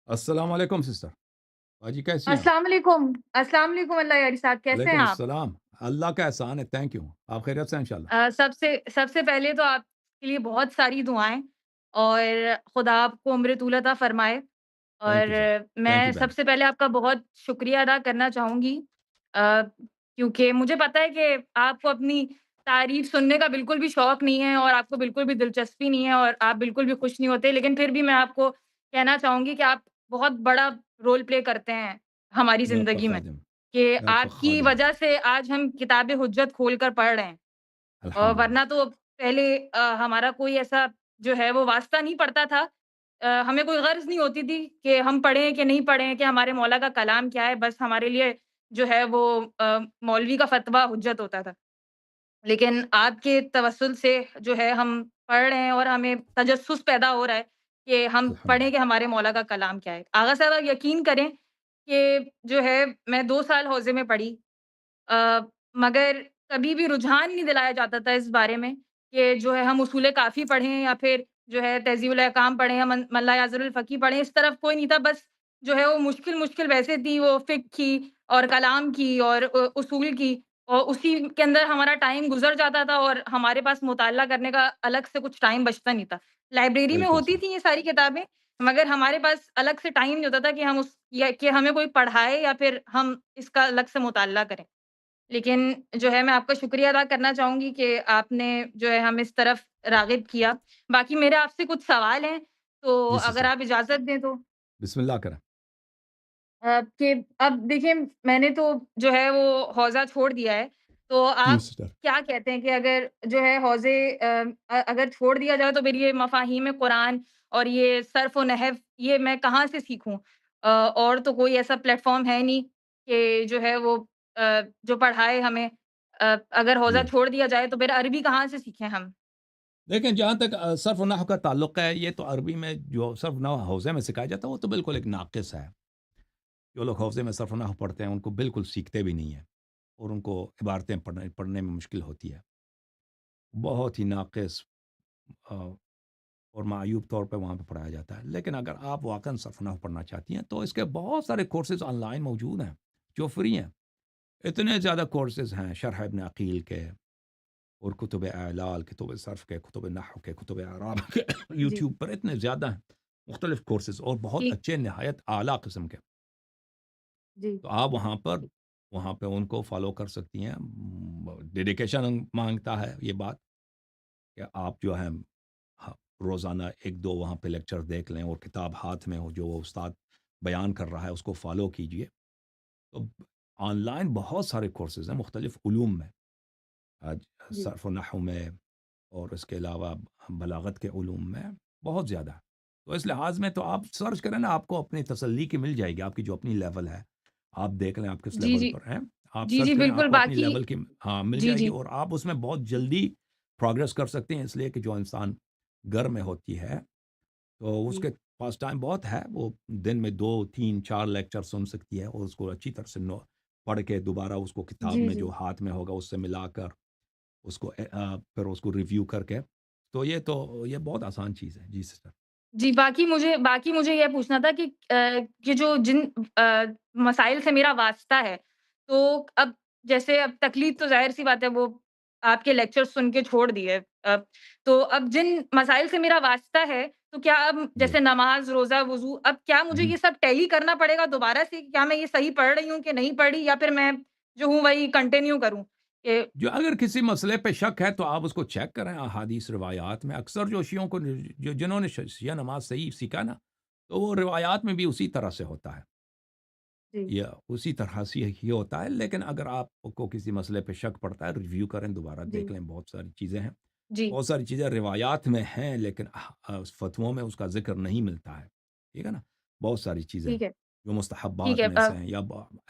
السلام علیکم سسٹر باجی کیسی ہیں آپ؟ السلام علیکم السلام علیکم اللہ یاری صاحب، کیسے ہیں وعلیکم آپ؟ السلام اللہ کا احسان ہے تھینک یو آپ خیریت سے ہیں انشاءاللہ سب سے پہلے تو آپ کے لیے بہت ساری دعائیں، اور خدا آپ کو عمر طول عطا فرمائے۔ تھینک اور یو سر تھینک میں یو بہن سب سے پہلے آپ کا بہت شکریہ ادا کرنا چاہوں گی، آ، کیونکہ مجھے پتہ ہے کہ آپ کو اپنی تعریف سننے کا بالکل بھی شوق نہیں ہے، اور آپ کو بالکل بھی دلچسپی نہیں ہے، اور آپ بالکل بھی خوش نہیں ہوتے، لیکن پھر بھی میں آپ کو کہنا چاہوں گی کہ آپ بہت بڑا رول پلے کرتے ہیں ہماری میں آپ کا زندگی میں، خادم کہ میں آپ کا آپ کی خادم ہوں وجہ سے آج ہم کتاب حجت کھول کر پڑھ رہے ہیں۔ الحمدللہ ورنہ تو پہلے ہمارا کوئی ایسا جو ہے وہ واسطہ نہیں پڑتا تھا۔ ہمیں کوئی غرض نہیں ہوتی تھی کہ ہم پڑھیں کہ نہیں پڑھیں، کہ ہمارے مولا کا کلام کیا ہے، بس ہمارے لیے جو ہے وہ مولوی کا فتویٰ حجت ہوتا تھا۔ لیکن آپ کے توسل سے جو ہے ہم پڑھ رہے ہیں، اور ہمیں تجسس پیدا ہو رہا ہے کہ ہم پڑھیں الحمدللہ کہ ہمارے مولا کا کلام کیا ہے۔ آغا صاحب آپ یقین کریں کہ جو ہے میں 2 سال حوزے میں پڑھی، آ، مگر کبھی بھی رجحان نہیں دلایا جاتا تھا اس بارے میں کہ جو ہے ہم اصول کافی پڑھیں، یا پھر جو ہے تہذیب الاحکام پڑھیں، یا من لا یعذر الفقیہ پڑھیں، اس طرف کوئی نہیں تھا۔ بس جو ہے وہ مشکل ویسے تھی، وہ فقہ کی اور کلام کی اور اصول کی، اور اسی کے اندر ہمارا ٹائم گزر جاتا تھا، اور ہمارے پاس مطالعہ کرنے کا الگ سے کچھ ٹائم بچتا نہیں تھا۔ لائبریری میں بالکل ہوتی صحیح تھیں یہ ساری کتابیں، مگر ہمارے پاس الگ سے ٹائم نہیں ہوتا تھا کہ ہم یا کہ ہمیں کوئی پڑھائے، یا پھر ہم اس کا الگ سے مطالعہ کریں۔ لیکن جو ہے میں آپ کا شکریہ ادا کرنا چاہوں گی کہ آپ نے جو ہے ہمیں اس طرف راغب کیا۔ باقی میرے آپ سے کچھ سوال ہیں، تو جی اگر سسٹر آپ اجازت دیں تو؟ بسم اللہ کریں کہ اب دیکھیے، میں نے تو جو ہے وہ حوزہ چھوڑ دیا ہے، تو جی آپ سسٹر کیا کہتے ہیں کہ اگر جو ہے حوزے اگر چھوڑ دیا جائے تو پھر یہ مفاہیم قرآن اور یہ صرف و نحو یہ میں کہاں سے سیکھوں؟ اور تو کوئی ایسا پلیٹ فارم ہے نہیں کہ جو ہے وہ جو پڑھائے ہمیں۔ اگر حوزہ جی چھوڑ دیا جائے تو پھر عربی کہاں سے سیکھیں ہم؟ دیکھیں جہاں تک صرف و نحو کا تعلق ہے یہ تو عربی میں جو صرف نحو حوزے میں سکھایا جاتا ہے وہ تو بالکل ایک ناقص ہے جو لوگ حوزے میں صرف و نحو پڑھتے ہیں ان کو بالکل سیکھتے بھی نہیں ہیں اور ان کو عبارتیں پڑھنے میں مشکل ہوتی ہے بہت ہی ناقص اور معیوب طور پہ وہاں پہ پڑھایا جاتا ہے لیکن اگر آپ واقعاً صرف نحو پڑھنا چاہتی ہیں تو اس کے بہت سارے کورسز آن لائن موجود ہیں جو فری ہیں اتنے زیادہ کورسز ہیں شرح ابن عقیل کے اور کتب اعلال کتب صرف کے کتب نحو کے کتب اعراب کے جی، یوٹیوب پر اتنے زیادہ ہیں مختلف کورسز اور بہت ٹھیک، اچھے نہایت اعلیٰ قسم کے جی، تو آپ وہاں پہ ان کو فالو کر سکتی ہیں ڈیڈیکیشن مانگتا ہے یہ بات کہ آپ جو ہے ہاں، روزانہ ایک دو وہاں پہ لیکچر دیکھ لیں اور کتاب ہاتھ میں ہو جو وہ استاد بیان کر رہا ہے اس کو فالو کیجئے تو آن لائن بہت سارے کورسز ہیں مختلف علوم میں آج جی، صرف و نحو میں اور اس کے علاوہ بلاغت کے علوم میں بہت زیادہ ہے تو اس لحاظ میں تو آپ سرچ کریں نا آپ کو اپنی تسلی کی مل جائے گی آپ کی جو اپنی لیول ہے آپ دیکھ لیں آپ کس جی، لیول جی، پر ہیں آپ جی، سرچ جی، کریں آپ بالکل کو اپنی باقی لیول کی ہاں مل جی، جائے گی جی، اور آپ اس میں بہت جلدی پروگرس کر سکتے ہیں اس لیے کہ جو انسان گھر میں ہوتی ہے تو اس جی، کے پاس ٹائم بہت ہے وہ دن میں 2 3 4 لیکچر سن سکتی ہے اور اس کو اچھی طرح سے پڑھ کے دوبارہ اس کو کتاب جی، میں جی، جو ہاتھ میں ہوگا اس سے ملا کر اس کو پھر اس کو ریویو کر کے تو یہ بہت آسان چیز ہے جی سسٹر جی، باقی مجھے یہ پوچھنا تھا کہ جو جن مسائل سے میرا واسطہ ہے، تو اب جیسے اب تقلید تو ظاہر-سی بات ہے، وہ آپ کے لیکچر سن کے چھوڑ دیے۔ تو اب جن مسائل سے میرا واسطہ ہے، تو کیا اب جی جیسے نماز، روزہ، وضو، اب کیا مجھے مہم۔ یہ سب ٹیلی کرنا پڑے گا دوبارہ سے؟ کیا میں یہ صحیح پڑھ رہی ہوں کہ نہیں پڑھ رہی، یا پھر میں جو ہوں وہی کنٹینیو کروں؟ کہ جو اگر کسی مسئلے پہ شک ہے تو آپ اس کو چیک کریں احادیث روایات میں اکثر جو شیعوں کو جنہوں نے شیعہ نماز صحیح سیکھا نا تو وہ روایات میں بھی اسی طرح سے ہوتا ہے جی، یہ اسی طرح سے ہی ہوتا ہے لیکن اگر آپ کو کسی مسئلے پہ شک پڑتا ہے ریویو کریں دوبارہ جی، دیکھ لیں بہت ساری چیزیں ہیں جی، بہت ساری چیزیں روایات میں ہیں لیکن فتووں میں اس کا ذکر نہیں ملتا ہے ٹھیک ہے نا بہت ساری چیزیں ٹھیک ہے، جو ٹھیک مستحبات ہے، میں سے ہیں یا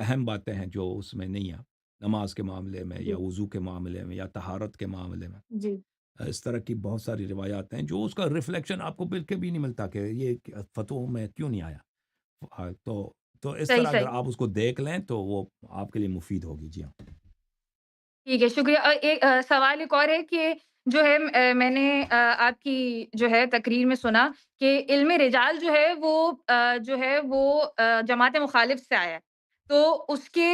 اہم باتیں ہیں جو اس میں نہیں ہیں نماز کے معاملے میں یا جی، وضو کے معاملے میں یا طہارت کے معاملے میں جی، اس طرح کی بہت ساری روایات ہیں جو اس کا ریفلیکشن آپ کو بالکل بھی نہیں ملتا کہ یہ فتووں میں کیوں نہیں آیا تو اس صحیح، طرح اگر صحیح۔ آپ اس کو دیکھ لیں تو وہ آپ کے لیے مفید ہوگی جی ہاں ٹھیک ہے، شکریہ۔ ایک سوال ایک اور ہے کہ جو ہے میں نے آپ کی جو ہے تقریر میں سنا کہ علم رجال جو ہے وہ جو ہے وہ جماعت مخالف سے آیا ہے۔ تو اس کے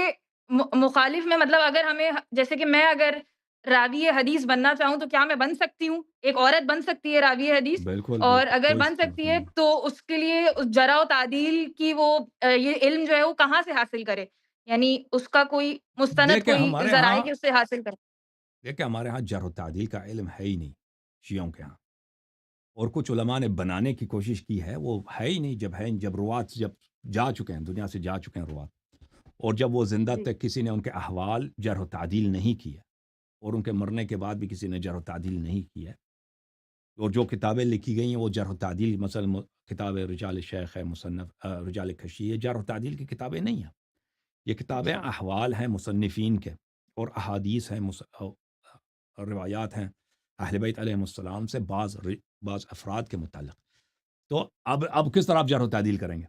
مخالف میں مطلب اگر ہمیں جیسے کہ میں اگر راوی حدیث بننا چاہوں تو کیا میں بن سکتی ہوں؟ ایک عورت بن سکتی ہے راوی حدیث؟ بالکل، اور بالکل، اگر کوئی بن سکتی ہے ہوں۔ تو اس کے لیے اس جرح و تعدیل کی وہ یہ علم جو ہے وہ کہاں سے حاصل کرے؟ یعنی اس کا کوئی مستند دیکھیں کوئی ہمارے ذرائع ہاں کہ اس سے حاصل کرے؟ دیکھیں ہمارے ہاں جرح و تعدیل کا علم ہے ہی نہیں، شیعوں کے ہاں، اور کچھ علماء نے بنانے کی کوشش کی ہے، وہ ہے ہی نہیں، جب روات جب جا چکے ہیں، دنیا سے جا چکے ہیں روات، اور جب وہ زندہ جی، تھے کسی نے ان کے احوال جرح و تعدیل نہیں کی ہے، اور ان کے مرنے کے بعد بھی کسی نے جرح و تعدیل نہیں کی ہے، اور جو کتابیں لکھی گئی ہیں وہ جرح و تعدیل مثلا کتاب رجال شیخ ہے، مصنف رجال کشی ہے، جرح و تعدیل کی کتابیں نہیں ہیں، یہ کتابیں اچھا، احوال ہیں مصنفین کے، اور احادیث ہیں روایات ہیں اہل بیت علیہم السلام سے بعض افراد کے متعلق۔ تو اب کس طرح آپ جرح و تعدیل کریں گے؟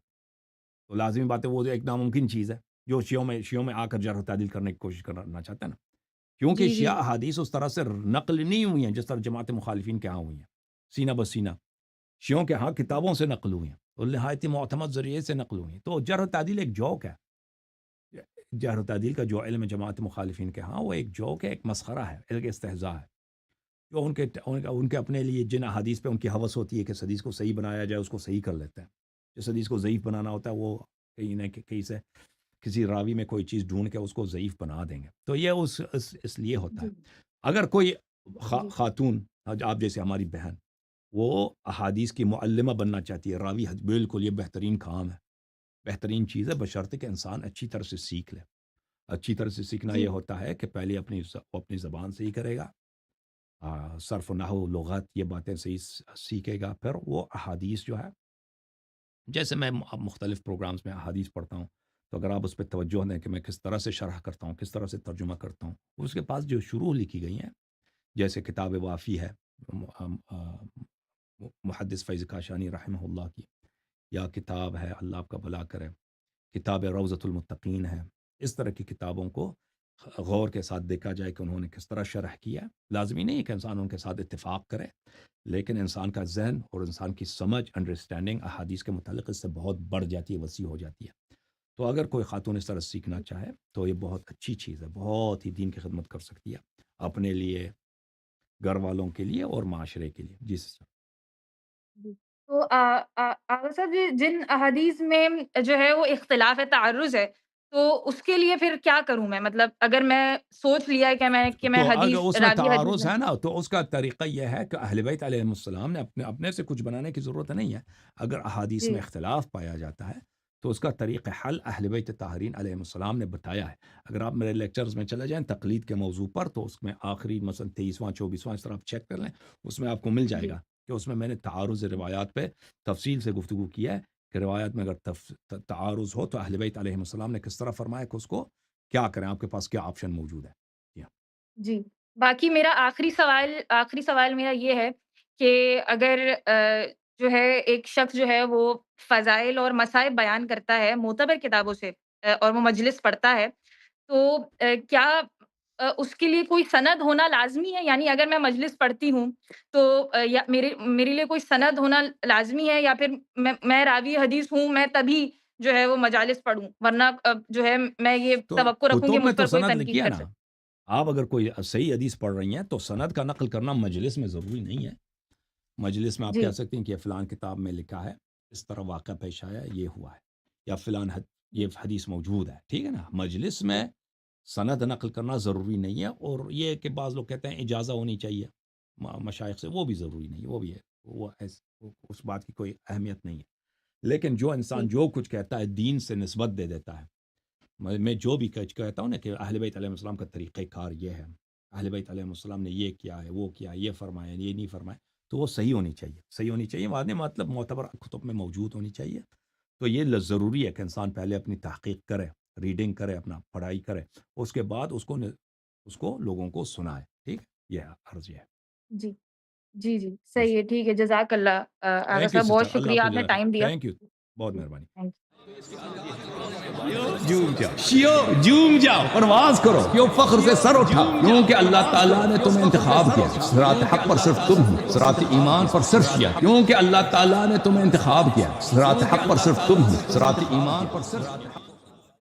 تو لازمی بات ہے وہ ایک ناممکن چیز ہے جو شیعوں میں آ کر جرح و تعدیل کرنے کی کوشش کرنا چاہتے ہیں نا، کیونکہ جی، جی، شیعہ احادیث اس طرح سے نقل نہیں ہوئی ہیں جس طرح جماعت مخالفین کے ہاں ہوئی ہیں، سینہ بسینہ شیعوں کے ہاں کتابوں سے نقل ہوئی ہیں اور نہایت معتمد ذریعے سے نقل ہوئی ہیں، تو جرح و تعدیل ایک جوک ہے، جرح و تعدیل کا جو علم ہے جماعت مخالفین کے ہاں وہ ایک جوک ہے، ایک مسخرہ ہے، ایک استہزاء ہے، جو ان کے اپنے لیے جن احادیث پہ ان کی ہوس ہوتی ہے کہ اس حدیث کو صحیح بنایا جائے اس کو صحیح کر لیتے ہیں، جس حدیث کو ضعیف بنانا ہوتا ہے وہ کہیں نہ کہیں سے کسی راوی میں کوئی چیز ڈھونڈ کے اس کو ضعیف بنا دیں گے، تو یہ اس لیے ہوتا ہے۔ جی، اگر کوئی جی، خاتون آپ جیسے ہماری بہن وہ احادیث کی معلمہ بننا چاہتی ہے، راوی بالکل یہ بہترین کام ہے، بہترین چیز ہے، بشرط کہ انسان اچھی طرح سے سیکھ لے۔ اچھی طرح سے سیکھنا جی، یہ ہوتا ہے کہ پہلے وہ اپنی زبان سے ہی کرے گا، صرف و نحو لغت یہ باتیں صحیح سیکھے گا، پھر وہ احادیث جو ہے جیسے میں اب مختلف پروگرامز میں احادیث پڑھتا ہوں، تو اگر آپ اس پہ توجہ دیں کہ میں کس طرح سے شرح کرتا ہوں، کس طرح سے ترجمہ کرتا ہوں، اس کے پاس جو شروع لکھی گئی ہیں جیسے کتاب وافی ہے محدث فیض کاشانی رحمہ اللہ کی، یا کتاب ہے اللہ آپ کا بھلا کرے، کتاب روضۃ المتقین ہے، اس طرح کی کتابوں کو غور کے ساتھ دیکھا جائے کہ انہوں نے کس طرح شرح کیا ہے۔ لازمی نہیں ہے کہ انسان ان کے ساتھ اتفاق کرے، لیکن انسان کا ذہن اور انسان کی سمجھ انڈرسٹینڈنگ احادیث کے متعلق اس سے بہت بڑھ جاتی ہے، وسیع ہو جاتی ہے۔ تو اگر کوئی خاتون اس طرح سیکھنا چاہے تو یہ بہت اچھی چیز ہے، بہت ہی دین کی خدمت کر سکتی ہے اپنے لیے، گھر والوں کے لیے اور معاشرے کے لیے۔ جی سر۔ جی۔ تو آغا صاحب جن احادیث میں جو ہے وہ اختلاف تعرُّض ہے، تو اس کے لیے پھر کیا کروں میں؟ مطلب اگر میں سوچ لیا ہے کہ میں تو اگر حدیث اس میں راوی حدیث تعارض بن ہے نا تو اس کا طریقہ یہ ہے کہ اہل بیت علیہ السلام نے اپنے سے کچھ بنانے کی ضرورت نہیں ہے، اگر احادیث جی، میں اختلاف پایا جاتا ہے تو اس کا طریقہ حل اہل بیت طاہرین علیہ السلام نے بتایا ہے۔ اگر آپ میرے لیکچرز میں چلے جائیں تقلید کے موضوع پر تو اس میں آخری مثلا 23واں 24واں اس طرح آپ چیک کر لیں، اس میں آپ کو مل جائے جی، گا کہ اس میں نے تعارض روایات پہ تفصیل سے گفتگو کی ہے کہ روایات میں اگر تعارض ہو تو اہل بیت علیہ السلام نے کس طرح فرمایا کہ اس کو کیا کریں، آپ کے پاس کیا آپشن موجود ہے۔ جی ہاں۔ جی۔ باقی میرا آخری سوال میرا یہ ہے کہ اگر جو ہے ایک شخص جو ہے وہ فضائل اور مصائب بیان کرتا ہے معتبر کتابوں سے اور وہ مجلس پڑھتا ہے، تو کیا اس کے لیے کوئی سند ہونا لازمی ہے؟ یعنی اگر میں مجلس پڑھتی ہوں تو یا میرے لیے کوئی سند ہونا لازمی ہے یا پھر میں راوی حدیث ہوں، میں تبھی جو ہے وہ مجالس پڑھوں، ورنہ جو ہے میں یہ تو توقع رکھوں کہ کتب میں مجھ تو پر کوئی سند تنقید لکھی ہے کر نا، سکے؟ آپ اگر کوئی صحیح حدیث پڑھ رہی ہیں تو سند کا نقل کرنا مجلس میں ضروری نہیں ہے، مجلس میں آپ کہہ جی، سکتے ہیں کہ یہ فلان کتاب میں لکھا ہے، اس طرح واقعہ پیش آیا، یہ ہوا ہے، یا فلان یہ جی، حدیث موجود ہے، ٹھیک ہے نا، مجلس جی، میں سند نقل کرنا ضروری نہیں ہے، اور یہ کہ بعض لوگ کہتے ہیں اجازہ ہونی چاہیے مشائخ سے، وہ بھی ضروری نہیں ہے، وہ بھی ہے، اس بات کی کوئی اہمیت نہیں ہے، لیکن جو انسان جی، جو کچھ کہتا ہے دین سے نسبت دے دیتا ہے، میں جو بھی کہتا ہوں نا کہ اہل بیت علیہ السلام کا طریقہ کار یہ ہے، اہل بیت علیہ السلام نے یہ کیا ہے، وہ کیا، یہ فرمایا، یہ نہیں فرمایا، تو وہ صحیح ہونی چاہیے، صحیح ہونی چاہیے، مطلب معتبر کتب میں موجود ہونی چاہیے، تو یہ ضروری ہے کہ انسان پہلے اپنی تحقیق کرے، ریڈنگ کرے، اپنا پڑھائی کرے، اس کے بعد اس کو لوگوں کو سنائے، ٹھیک ہے، یہ عرض یہ ہے۔ جی، جی، جی، جی صحیح ہے، ٹھیک ہے، جزاک اللہ آغا تھینک یو صاحب، سسٹر، بہت اللہ شکریہ آپ کو آپ نے جزاک ٹائم دیا۔ تھینک یو، بہت جی، مہربانی۔ تھینک جھوم جاؤ پرواز کرو کیوں فخر سے سر اٹھا کیونکہ اللہ تعالیٰ نے تمہیں انتخاب کیا صراط حق پر صرف تم ہو صراط ایمان پر صرف کیا کیونکہ اللہ تعالیٰ نے تمہیں انتخاب کیا صراط حق پر صرف تم ہو صراط ایمان پر صرف